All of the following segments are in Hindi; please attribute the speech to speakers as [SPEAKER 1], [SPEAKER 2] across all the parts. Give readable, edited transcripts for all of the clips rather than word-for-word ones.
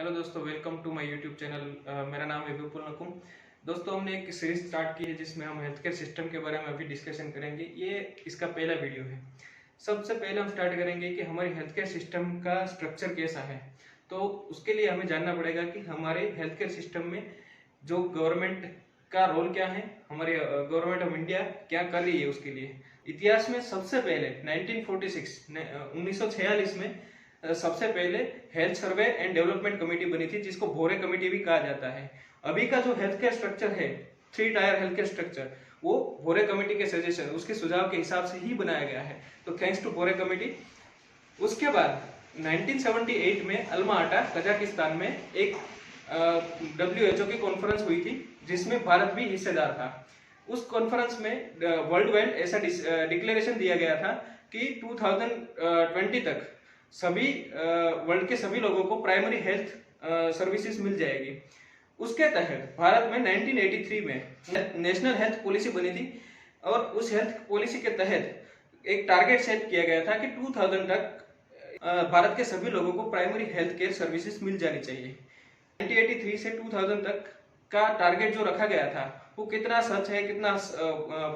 [SPEAKER 1] हेलो दोस्तों, welcome to my YouTube channel. मेरा नाम है विपुल नकुम। दोस्तों, हमने एक सीरीज स्टार्ट की है जिसमें हम हेल्थ केयर सिस्टम के बारे में अभी डिस्कशन करेंगे। ये इसका पहला वीडियो है। सबसे पहले हम स्टार्ट करेंगे कि हमारी हेल्थ केयर सिस्टम का स्ट्रक्चर कैसा है। तो उसके लिए हमें जानना पड़ेगा कि हमारे हेल्थ केयर सिस्टम में जो गवर्नमेंट का रोल क्या है, हमारी गवर्नमेंट ऑफ इंडिया क्या कर रही है। उसके लिए इतिहास में सबसे पहले 1946 में सबसे पहले health survey and development committee बनी थी, जिसको भोरे कमेटी भी कहा जाता है। अभी का जो हेल्थ केयर स्ट्रक्चर है, 3 टायर हेल्थ केयर स्ट्रक्चर, वो भोरे कमेटी के सजेशन, उसके सुझाव के हिसाब से ही बनाया गया है। तो थैंक्स टू भोरे कमेटी। उसके बाद 1978 में अल्मा आटा कजाकिस्तान में एक WHO की कॉन्फ्रेंस हुई थी, जिसमें भारत भी हिस्सेदार था। उस कॉन्फ्रेंस में वर्ल्ड वाइड ऐसा डिक्लेरेशन दिया गया था कि 2020 तक सभी वर्ल्ड के सभी लोगों को प्राइमरी हेल्थ सर्विसेज मिल जाएगी। उसके तहत भारत में 1983 में नेशनल हेल्थ पॉलिसी बनी थी, और उस हेल्थ पॉलिसी के तहत एक टारगेट सेट किया गया था कि 2000 तक भारत के सभी लोगों को प्राइमरी हेल्थ केयर सर्विसेज मिल जानी चाहिए। 1983 से 2000 तक का टारगेट जो रखा गया था, वो कितना सच है, कितना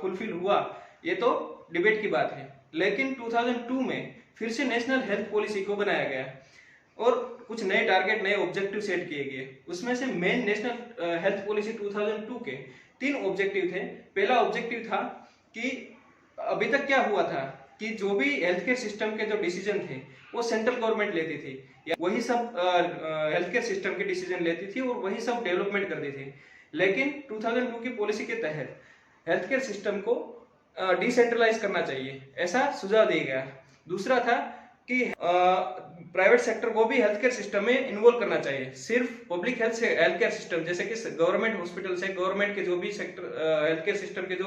[SPEAKER 1] फुलफिल हुआ, ये तो डिबेट की बात है। लेकिन 2002 में फिर से नेशनल हेल्थ पॉलिसी को बनाया गया और कुछ नए टारगेट, नए ऑब्जेक्टिव सेट किए गए। उसमें से मेन नेशनल हेल्थ पॉलिसी 2002 के 3 ऑब्जेक्टिव थे। पहला ऑब्जेक्टिव था कि अभी तक क्या हुआ था कि जो भी हेल्थ केयर सिस्टम के जो डिसीजन थे, वो सेंट्रल गवर्नमेंट लेती थी, या वही सब हेल्थ केयर सिस्टम के डिसीजन लेती थी और वही सब डेवलपमेंट करती थी। लेकिन 2002 की पॉलिसी के तहत हेल्थ केयर सिस्टम को डिसेंट्रलाइज करना चाहिए, ऐसा सुझाव दिया गया। दूसरा था कि प्राइवेट सेक्टर को भी हेल्थ केयर सिस्टम में इन्वॉल्व करना चाहिए। सिर्फ पब्लिक हेल्थ केयर सिस्टम, जैसे कि गवर्नमेंट हॉस्पिटल से, गवर्नमेंट के जो भी सेक्टर हेल्थ केयर सिस्टम के जो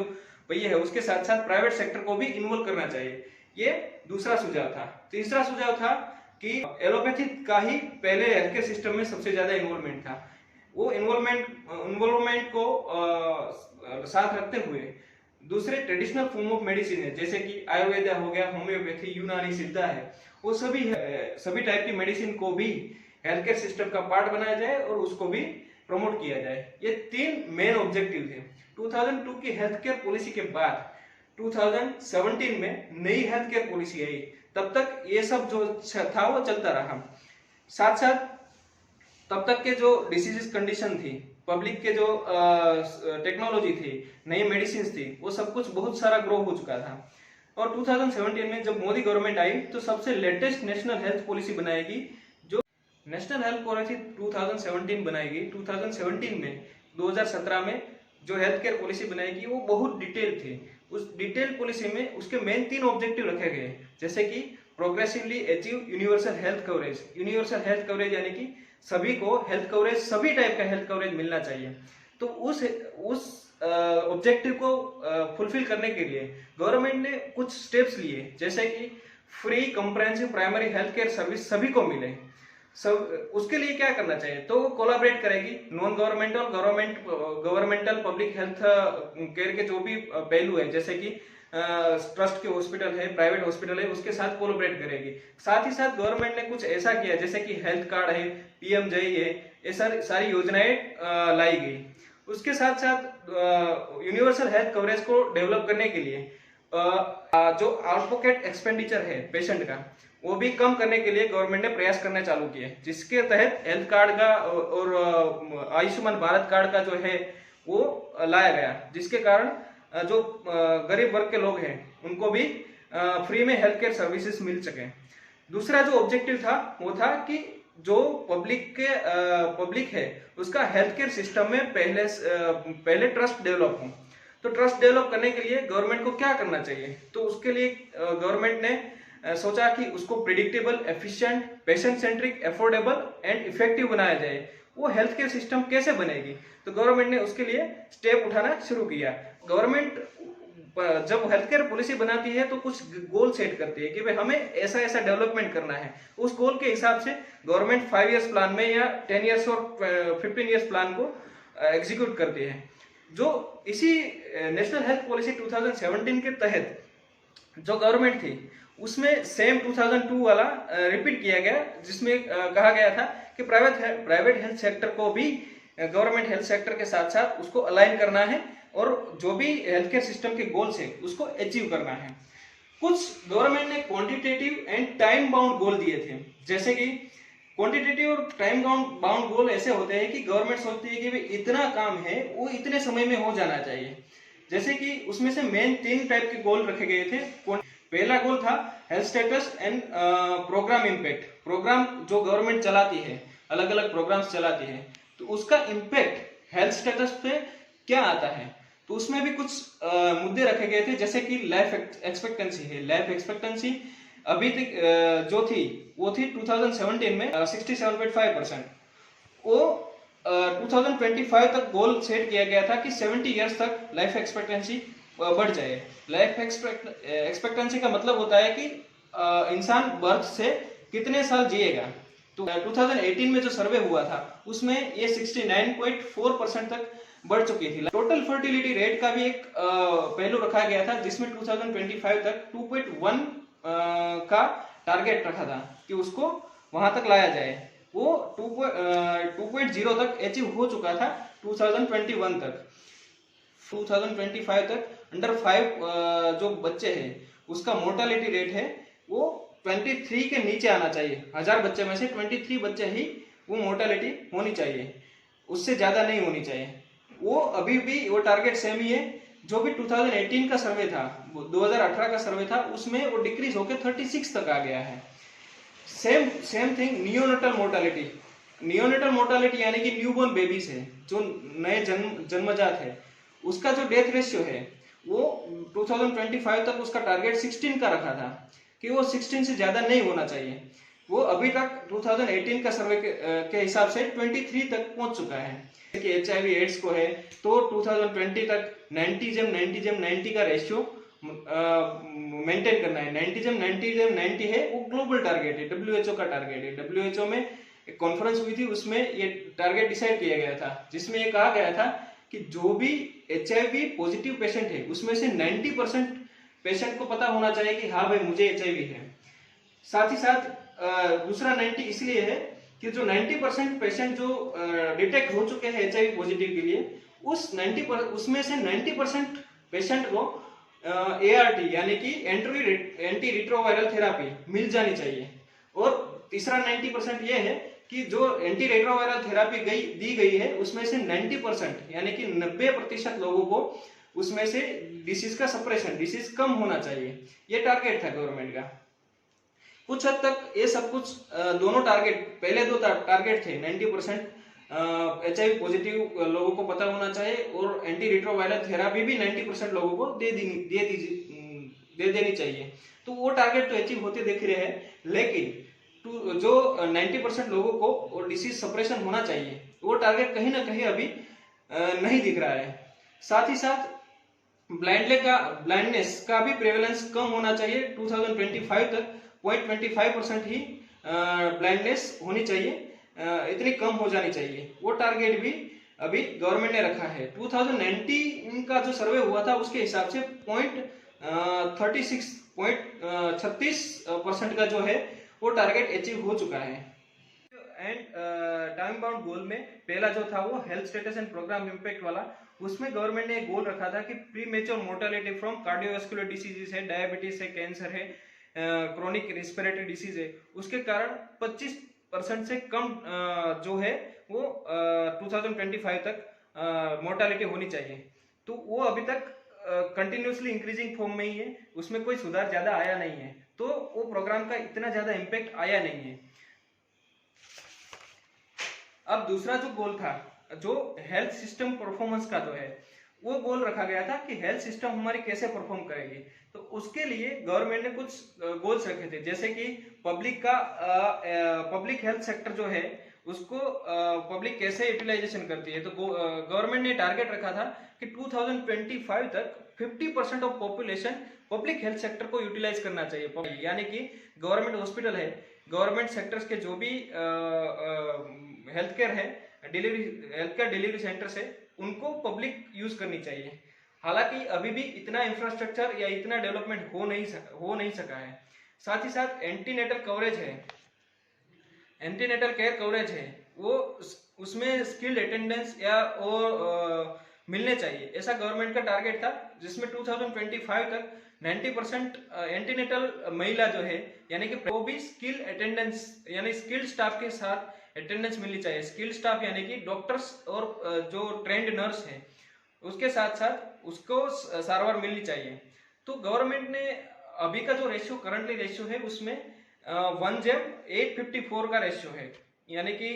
[SPEAKER 1] पहिए है, उसके साथ साथ प्राइवेट सेक्टर को भी इन्वॉल्व करना चाहिए। ये दूसरा सुझाव था। तीसरा सुझाव था कि एलोपैथी का ही पहले हेल्थ केयर सिस्टम में सबसे ज्यादा इन्वॉल्वमेंट था। वो इन्वॉल्वमेंट को साथ रखते हुए दूसरे ट्रेडिशनल फॉर्म ऑफ मेडिसिन है, जैसे कि आयुर्वेदा हो गया, होम्योपैथी, यूनानी, सिद्धा है, वो सभी टाइप की मेडिसिन को भी हेल्थ केयर सिस्टम का पार्ट बनाया जाए और उसको भी प्रमोट किया जाए। ये 3 मेन ऑब्जेक्टिव थे। 2002 की हेल्थ केयर पॉलिसी के बाद 2017 में नई हेल्थ केयर पॉलिसी आई। तब तक ये सब जो था वो चलता रहा। साथ साथ तब तक के जो डिसीजेस कंडीशन थी, पब्लिक के जो टेक्नोलॉजी थी, नई मेडिसिन थी, वो सब कुछ बहुत सारा ग्रो हो चुका था। और 2017 में जब मोदी गवर्नमेंट आई, तो सबसे लेटेस्ट नेशनल हेल्थ पॉलिसी बनाएगी। जो नेशनल हेल्थ पॉलिसी 2017 बनाएगी, 2017 में 2017 में जो हेल्थ केयर पॉलिसी बनाएगी, वो बहुत डिटेल थी। उस डिटेल पॉलिसी में उसके मेन 3 ऑब्जेक्टिव रखे गए, जैसे कि progressively achieve universal health coverage. Universal health coverage यानी कि सभी को हेल्थ कवरेज, सभी टाइप का हेल्थ कवरेज मिलना चाहिए। तो उस ऑब्जेक्टिव को फुलफिल करने के लिए गवर्नमेंट ने कुछ स्टेप्स लिए, जैसे कि free comprehensive primary health care service सभी को मिले। सब उसके लिए क्या करना चाहिए, तो वो कोलैबोरेट करेगी non governmental public health care के जो भी पहलू है, जैसे कि ट्रस्ट के हॉस्पिटल है, प्राइवेट हॉस्पिटल है, उसके साथ कोलैबोरेट करेगी। साथ ही साथ गवर्नमेंट ने कुछ ऐसा किया, जैसे कि हेल्थ कार्ड है, PMJ है, ये सारी योजनाएं लाई गई। उसके साथ साथ यूनिवर्सल हेल्थ कवरेज को डेवलप करने के लिए जो आउट पॉकेट एक्सपेंडिचर है पेशेंट का, वो भी कम करने के लिए गवर्नमेंट ने प्रयास करने चालू किए, जिसके तहत हेल्थ कार्ड का और आयुष्मान भारत कार्ड का जो है वो लाया गया, जिसके कारण जो गरीब वर्ग के लोग हैं उनको भी फ्री में हेल्थ केयर सर्विसेज मिल सके। दूसरा जो ऑब्जेक्टिव था, वो था कि जो पब्लिक है, उसका हेल्थ केयर सिस्टम में पहले ट्रस्ट डेवलप हो। तो ट्रस्ट डेवलप करने के लिए गवर्नमेंट को क्या करना चाहिए, तो उसके लिए गवर्नमेंट ने सोचा कि उसको predictable, efficient, patient centric, affordable and effective बनाया जाए। वो हेल्थ केयर सिस्टम कैसे बनेगी, तो गवर्नमेंट ने उसके लिए स्टेप उठाना शुरू किया। गवर्नमेंट जब हेल्थ केयर पॉलिसी बनाती है, तो कुछ गोल सेट करती है कि भाई हमें ऐसा ऐसा डेवलपमेंट करना है। उस गोल के हिसाब से गवर्नमेंट 5 इयर्स प्लान में या 10 इयर्स और 15 इयर्स प्लान को एग्जीक्यूट करती है। जो इसी नेशनल हेल्थ पॉलिसी 2017 के तहत जो गवर्नमेंट थी, उसमें सेम 2002 वाला रिपीट किया गया, जिसमें कहा गया था कि प्राइवेट हेल्थ सेक्टर को भी गवर्नमेंट हेल्थ सेक्टर के साथ साथ उसको अलाइन करना है और जो भी हेल्थ केयर सिस्टम के गोल्स है उसको अचीव करना है। कुछ गवर्नमेंट ने क्वांटिटेटिव एंड टाइम बाउंड गोल दिए थे, जैसे कि क्वांटिटेटिव और टाइम बाउंड गोल ऐसे होते हैं कि गवर्नमेंट सोचती है कि भाई इतना काम है वो इतने समय में हो जाना चाहिए। जैसे कि उसमें से मेन 3 टाइप के गोल रखे गए थे। पहला गोल था health status and programme impact. Programme जो गवर्नमेंट चलाती है, अलग अलग प्रोग्राम्स चलाती है, तो उसका इम्पैक्ट हेल्थ स्टेटस पे क्या आता है। तो उसमें भी कुछ मुद्दे रखे गए थे, जैसे कि लाइफ एक्सपेक्टेंसी है। लाइफ एक्सपेक्टेंसी अभी तक जो थी वो थी 2017 में 67.5%। वो 2025 तक गोल सेट किया गया था कि 70 इयर्स तक लाइफ एक्सपेक्टेंसी बढ़ जाए। लाइफ एक्सपेक्टेंसी का मतलब होता है कि इंसान बर्थ से कितने साल जिएगा। तो 2018 में जो सर्वे हुआ था उसमें ये 69.4% तक बढ़ चुकी थी। टोटल फर्टिलिटी रेट का भी एक पहलू रखा गया था, जिसमें 2025 तक 2.1 का टारगेट रखा था कि उसको वहां तक लाया जाए। वो 2.0 तक अचीव हो चुका था 2021 तक। 2025 तक अंडर 5 जो बच्चे हैं उसका मोर्टालिटी रेट है वो 23 के नीचे आना चाहिए। 1000 बच्चे में से 23 बच्चे ही वो मोर्टालिटी होनी चाहिए, उससे ज्यादा नहीं होनी चाहिए। वो अभी भी वो टारगेट सेम ही है। जो भी 2018 का सर्वे था, 2018 का सर्वे था, उसमें वो डिक्रीज होकर 36 तक आ गया है। Same thing neonatal mortality. Neonatal mortality यानी कि न्यूबॉर्न बेबीज है, जो नए जन्मजात है, उसका जो डेथ रेशियो है वो 2025 तक उसका टारगेट 16 का रखा था कि वो 16 से ज्यादा नहीं होना चाहिए। वो अभी तक 2018 का सर्वे के हिसाब से 23 तक पहुंच चुका है। कि HIV एड्स को है तो 2020 तक 90 का रेशियो मेंटेन करना है। 90 है वो ग्लोबल टारगेट है, WHO का टारगेट है। WHO में एक कॉन्फ्रेंस हुई थी, उसमें ये टारगेट डिसाइड किया गया था, जिसमें ये कहा गया था कि जो भी HIV पॉजिटिव पेशेंट है उसमें से 90% पेशेंट को पता होना चाहिए कि हाँ भाई मुझे HIV है। साथ ही साथ दूसरा 90 इसलिए है कि जो 90% पेशेंट जो डिटेक्ट हो चुके हैं HIV पॉजिटिव के लिए, उसमें से 90% पेशेंट को ART यानी कि एंटी रिट्रोवायरल थेरापी मिल जानी चाहिए। और तीसरा 90% ये है कि जो एंटी रेट्रोवायरल थेरापी दी गई है उसमें से 90% यानी कि 90% लोगों को उसमें से डिसीज का सप्रेशन, डिसीज कम होना चाहिए। ये टारगेट था गवर्नमेंट का। कुछ हद तक ये सब कुछ दोनों टारगेट, पहले 2 टारगेट थे 90% HIV पॉजिटिव लोगों को पता होना चाहिए और एंटी रिट्रोवायरल थेरापी भी 90% लोगों को दे देनी चाहिए। तो वो टारगेट तो अचीव होते दिख रहे हैं, लेकिन जो 90% लोगों को डिसीज सप्रेशन होना चाहिए वो टारगेट कहीं ना कहीं अभी नहीं दिख रहा है। साथ ही साथ ब्लाइंडनेस का भी प्रेवलेंस कम होना चाहिए। 2025 तक 0.25% ही ब्लाइंडनेस होनी चाहिए, इतनी कम हो जानी चाहिए। वो टारगेट भी अभी गवर्नमेंट ने रखा है। 2019 का जो सर्वे हुआ था उसके हिसाब से 36% का जो है वो टारगेट अचीव हो चुका है। एंड टाइम बाउंड गोल में पहला जो था वो health status and programme impact वाला, उसमें गवर्नमेंट ने एक गोल रखा था कि premature mortality from cardiovascular diseases है, डायबिटीज है, कैंसर है, क्रोनिक रेस्पिरेटरी डिसीज है, उसके कारण 25% से कम जो है वो 2025 तक मोर्टालिटी होनी चाहिए। तो वो अभी तक कंटिन्यूसली इंक्रीजिंग फॉर्म में ही है, उसमें कोई सुधार ज्यादा आया नहीं है। तो वो प्रोग्राम का इतना ज्यादा इम्पैक्ट आया नहीं है। अब दूसरा जो गोल था, जो हेल्थ सिस्टम परफॉर्मेंस का जो है, वो गोल रखा गया था कि हेल्थ सिस्टम हमारी कैसे परफॉर्म करेगी। तो उसके लिए गवर्नमेंट ने कुछ गोल्स रखे थे, जैसे कि पब्लिक हेल्थ सेक्टर जो है उसको पब्लिक कैसे यूटिलाइजेशन करती है। तो गवर्नमेंट ने टारगेट रखा था कि 2025 तक 50% of population public health sector को यूटिलाइज करना चाहिए। यानी कि गवर्नमेंट हॉस्पिटल है, गवर्नमेंट सेक्टर्स के जो भी हेल्थ केयर है, हेल्थ केयर डिलीवरी सेंटर्स है, उनको पब्लिक यूज करनी चाहिए। हालांकि अभी भी इतना इंफ्रास्ट्रक्चर या इतना डेवलपमेंट हो नहीं सका है। साथ ही साथ एंटीनेटल कवरेज है, एंटीनेटल केयर कवरेज है, वो उसमें स्किल्ड अटेंडेंस या वो मिलने चाहिए, ऐसा गवर्नमेंट का टारगेट था, जिसमें 2025 तक 90% एंटीनेटल महिला जो है यानी कि वो भी स्किल अटेंडेंस यानी स्किल्ड स्टाफ के साथ अटेंडेंस मिलनी चाहिए। स्किल्ड स्टाफ यानी कि डॉक्टर्स और जो ट्रेंड नर्स है उसके साथ साथ उसको सारवार मिलनी चाहिए। तो गवर्नमेंट ने अभी का जो रेशियो करंटली रेशियो है उसमें 1:854 का रेशियो है, यानी कि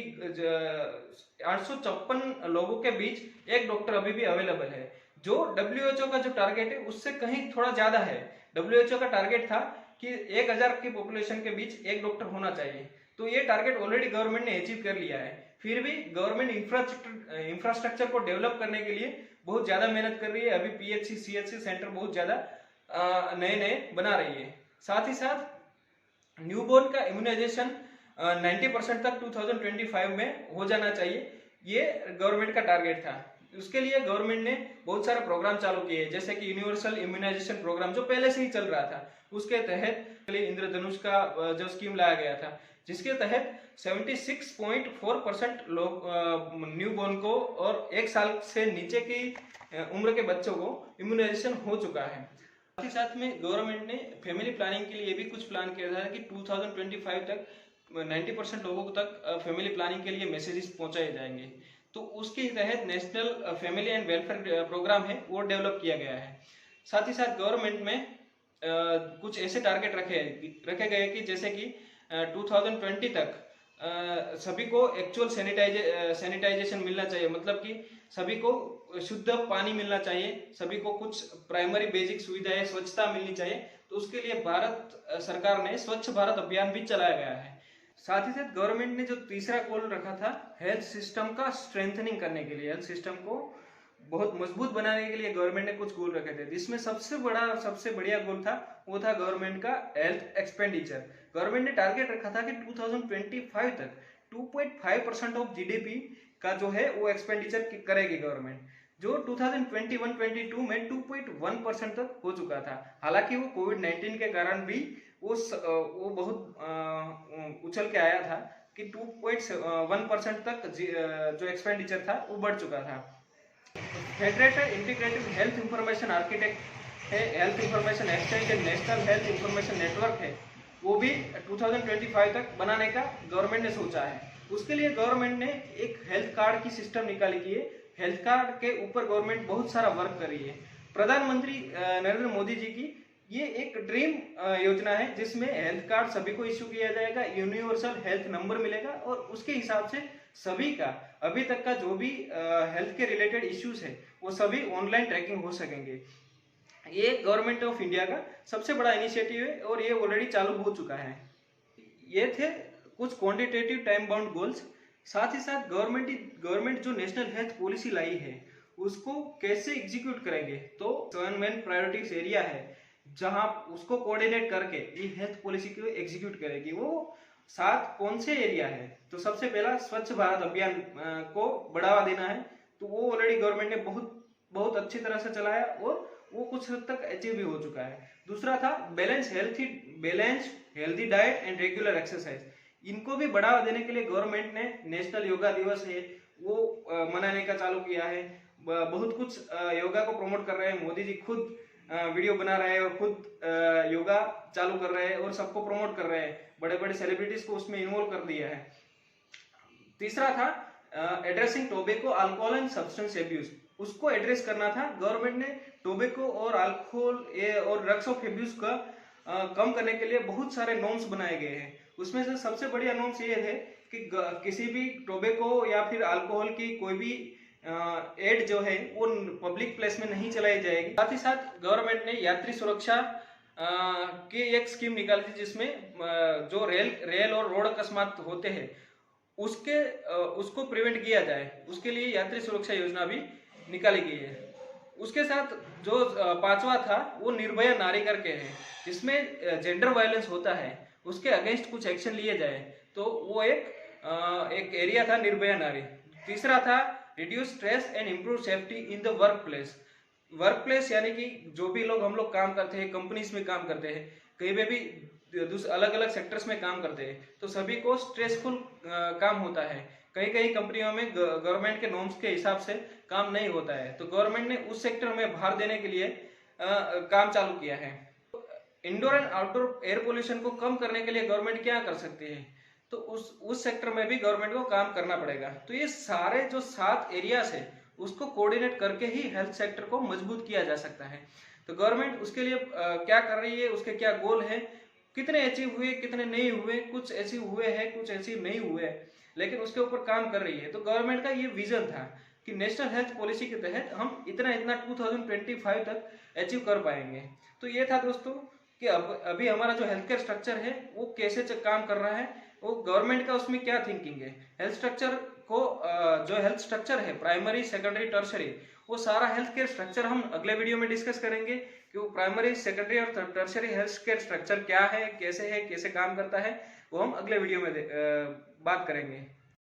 [SPEAKER 1] 854 लोगों के बीच एक डॉक्टर अभी भी अवेलेबल है, जो डब्ल्यूएचओ का जो टारगेट है उससे कहीं थोड़ा ज्यादा है। डब्ल्यूएचओ का टारगेट था कि 1000 की पॉपुलेशन के बीच एक डॉक्टर होना चाहिए, तो ये टारगेट ऑलरेडी गवर्नमेंट ने अचीव कर लिया है। फिर भी गवर्नमेंट इंफ्रास्ट्रक्चर को डेवलप करने के लिए बहुत ज्यादा मेहनत कर रही है। अभी पीएचसी सीएचसी सेंटर बहुत ज्यादा नए नए बना रही है। साथ ही साथ न्यूबॉर्न का इम्यूनाइजेशन 90% तक 2025 में हो जाना चाहिए, ये गवर्नमेंट का टारगेट था। उसके लिए गवर्नमेंट ने बहुत सारे प्रोग्राम चालू किए, जैसे कि यूनिवर्सल इम्यूनाइजेशन प्रोग्राम जो पहले से ही चल रहा था, उसके तहत इंद्रधनुष का जो स्कीम लाया गया था, जिसके तहत 76.4% लोग न्यूबॉर्न को और 1 साल से नीचे की उम्र के बच्चों को इम्यूनाइजेशन हो चुका है। साथ ही साथ में गवर्नमेंट ने फैमिली प्लानिंग के लिए भी कुछ प्लान किया था कि 2025 तक 90% लोगों तक फैमिली प्लानिंग के लिए मैसेजेस पहुंचाए जाएंगे। तो उसके तहत national family and welfare programme है वो डेवलप किया गया है। साथ ही साथ गवर्नमेंट में कुछ ऐसे टारगेट रखे गए कि जैसे कि 2020 तक सभी को एक्चुअल सैनिटाइजेशन मिलना चाहिए, मतलब कि सभी को शुद्ध पानी मिलना चाहिए, सभी को कुछ प्राइमरी बेसिक सुविधाएं स्वच्छता मिलनी चाहिए। तो उसके लिए भारत सरकार ने स्वच्छ भारत अभियान भी चलाया गया है। साथ ही साथ गवर्नमेंट ने जो तीसरा गोल रखा था हेल्थ सिस्टम का स्ट्रेंथनिंग करने के लिए, हेल्थ सिस्टम को बहुत मजबूत बनाने के लिए गवर्नमेंट ने कुछ गोल रखे थे, जिसमें सबसे बढ़िया गोल था वो था गवर्नमेंट का हेल्थ एक्सपेंडिचर। गवर्नमेंट ने टारगेट रखा था कि 2025 तक 2.5% ऑफ जीडीपी का जो है वो एक्सपेंडिचर करेगी गवर्नमेंट, जो 2021-22 में 2.1% तक हो चुका था। हालांकि वो कोविड-19 के कारण भी वो बहुत उछल के आया था कि 2.1% तक जो एक्सपेंडिचर था वो बढ़ चुका था। Federated integrated health information architect है, health information exchange and national health information network है, वो भी 2025 तक बनाने का गवर्नमेंट ने सोचा है। उसके लिए गवर्नमेंट ने एक हेल्थ कार्ड की सिस्टम निकाली की है। हेल्थ कार्ड के ऊपर गवर्नमेंट बहुत सारा वर्क कर रही है। प्रधानमंत्री नरेंद्र मोदी जी की ये एक ड्रीम योजना है, जिसमें हेल्थ कार्ड सभी को इश्यू किया जाएगा, यूनिवर्सल हेल्थ नंबर मिलेगा और उसके हिसाब से सभी का अभी तक का जो भी हेल्थ के रिलेटेड इश्यूज है वो सभी ऑनलाइन ट्रैकिंग हो सकेंगे। ये गवर्नमेंट ऑफ इंडिया का सबसे बड़ा इनिशिएटिव है और ये ऑलरेडी चालू हो चुका है। ये थे कुछ क्वांटिटेटिव टाइम बाउंड गोल्स। साथ ही साथ गवर्नमेंट जो नेशनल हेल्थ पॉलिसी लाई है उसको कैसे एग्जीक्यूट करेंगे, तो 7 मेन प्रायोरिटीज एरिया है जहां उसको कोऑर्डिनेट करके ये हेल्थ पॉलिसी को एग्जीक्यूट करेगी। वो 7 कौन से एरिया है, तो सबसे पहला स्वच्छ भारत अभियान को बढ़ावा देना है, तो वो ऑलरेडी गवर्नमेंट ने बहुत अच्छी तरह से चलाया और वो कुछ हद तक अचीव भी हो चुका है। दूसरा था balance healthy diet and regular exercise. इनको भी बढ़ावा देने के लिए गवर्नमेंट ने नेशनल योगा दिवस है वो मनाने का चालू किया है। बहुत कुछ योगा को प्रमोट कर रहे हैं, मोदी जी खुद वीडियो बना रहे हैं और खुद योगा चालू कर रहे हैं और सबको प्रमोट कर रहे हैं, बड़े बड़े सेलिब्रिटीज को उसमें इन्वॉल्व कर दिया है। तीसरा था addressing tobacco alcohol and substance abuse, उसको एड्रेस करना था। गवर्नमेंट ने टोबैको और अल्कोहल और ड्रग्स ऑफ एब्यूज का कम करने के लिए बहुत सारे नॉर्म्स बनाए गए हैं। उसमें से सबसे बढ़िया नॉर्म्स ये है कि किसी भी टोबैको या फिर अल्कोहल की कोई भी एड जो है वो पब्लिक प्लेस में नहीं चलाई जाएगी। साथ ही साथ गवर्नमेंट ने यात्री सुरक्षा की एक स्कीम निकाली थी, जिसमें जो रेल और रोड अकस्मात होते हैं उसको प्रिवेंट किया जाए, उसके लिए यात्री सुरक्षा योजना भी निकाली गई है। उसके साथ जो 5वां था वो निर्भया नारी करके है, जिसमें जेंडर वायलेंस होता है उसके अगेंस्ट कुछ एक्शन लिए जाए, तो वो एक एरिया था निर्भया नारी। तीसरा था reduce stress and improve safety in the work place यानी कि जो भी लोग हम लोग काम करते हैं, कंपनीज में काम करते हैं, कहीं पे भी अलग अलग सेक्टर्स में काम करते हैं, तो सभी को स्ट्रेसफुल काम होता है। कई कई कंपनियों में गवर्नमेंट के नॉर्म्स के हिसाब से काम नहीं होता है, तो गवर्नमेंट ने उस सेक्टर में भार देने के लिए काम चालू किया है। Indoor and outdoor air pollution को कम करने के लिए गवर्नमेंट क्या कर सकती है, तो उस सेक्टर में भी गवर्नमेंट को काम करना पड़ेगा। तो ये सारे जो 7 एरियाज है उसको कोऑर्डिनेट करके ही हेल्थ सेक्टर को मजबूत किया जा सकता है। तो गवर्नमेंट उसके लिए क्या कर रही है, उसके क्या गोल है, कितने अचीव हुए कितने नहीं हुए, कुछ अचीव हुए हैं कुछ अचीव नहीं हुए, लेकिन उसके ऊपर काम कर रही है। तो गवर्नमेंट का ये विजन था कि नेशनल हेल्थ पॉलिसी के तहत हम इतना इतना 2025 तक अचीव कर पाएंगे। तो ये था दोस्तों कि अभी हमारा जो हेल्थ केयर स्ट्रक्चर है वो कैसे काम कर रहा है, वो गवर्नमेंट का उसमें क्या थिंकिंग है। हेल्थ स्ट्रक्चर को जो हेल्थ स्ट्रक्चर है प्राइमरी सेकेंडरी टर्शरी, वो सारा हेल्थ केयर स्ट्रक्चर हम अगले वीडियो में डिस्कस करेंगे कि वो प्राइमरी सेकेंडरी और टर्शरी हेल्थ केयर स्ट्रक्चर क्या है, कैसे काम करता है, वो हम अगले वीडियो में बात करेंगे।